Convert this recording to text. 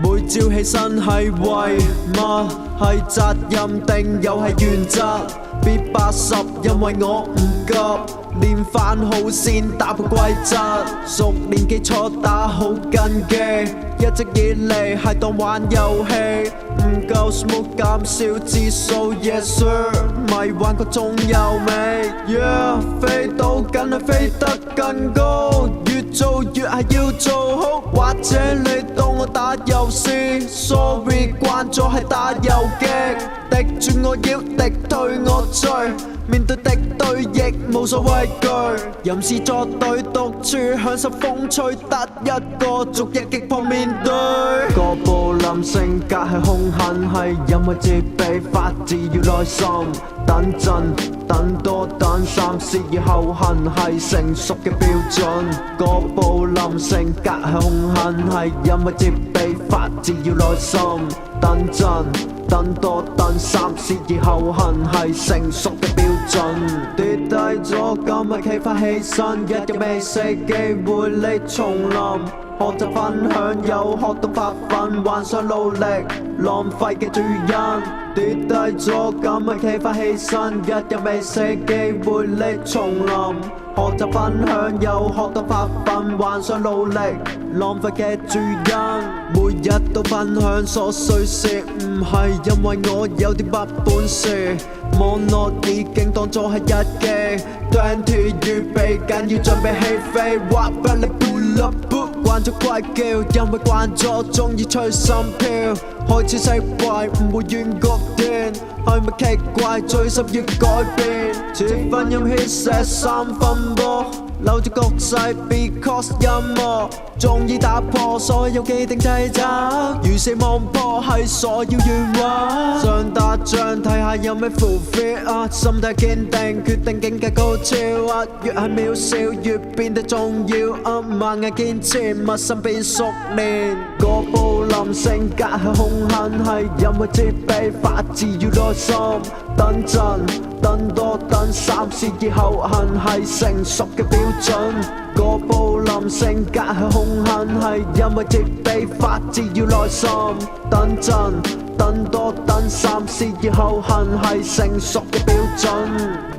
每朝起身係為乜？係責任定又係原則？必80，因為我唔急，練返好先打破規則，熟練基礎打好根基，一直以嚟係當玩遊戲，唔夠 smooth 減少指數 ，yes sir， 咪玩個仲有味 ，yeah， 飛到梗係飛得更高，越做越係要做好，或者你當我打遊戲 ，sorry 慣咗係打遊擊，敵住我腰，敵退我追，面對敵對亦無所畏懼，吟詩作對獨處享受風趣，得一個逐一擊破面對。哥布林性格係兇狠，係因為自卑，法治要耐心，等陣等多等3思而後行係成熟嘅標準。哥布林性格係兇狠，係因為自卑，法治要耐心，等陣等多等3思而後行係成熟嘅標準。跌低咗今日企返起身，一日未死機會你重臨，學習分享又學到發奮，幻想努力浪費嘅主因。跌低咗今日企返起身，一日未死機會你重臨，學習分享又學到發奮，幻想努力浪費嘅主因。每日都分享瑣碎事，唔係因為我有啲乜本事，網絡已經當作係日記，20預備緊要準備起飛 ，Rock Valley pull up boot， 慣咗怪叫，因為慣咗鍾意吹心飄，開始釋懷唔會怨個天，係咪奇怪最深要改變？似分音 hit 寫3分波，留住局勢 because 音樂終於打破所有既定掣肘，如死網破係所要願望，想打仗睇下有咩 fulfill 啊，心態堅定決定境界高超啊，越係渺小越變得重要啊，盲眼堅持陌生變熟練。哥布林性格係兇狠，係因為自卑，法治要耐心，等陣等多等3思而後行係成熟嘅標準。哥布林性格係兇狠，係因為自卑，法治要耐心，等陣等多等3思而後行係成熟嘅標準。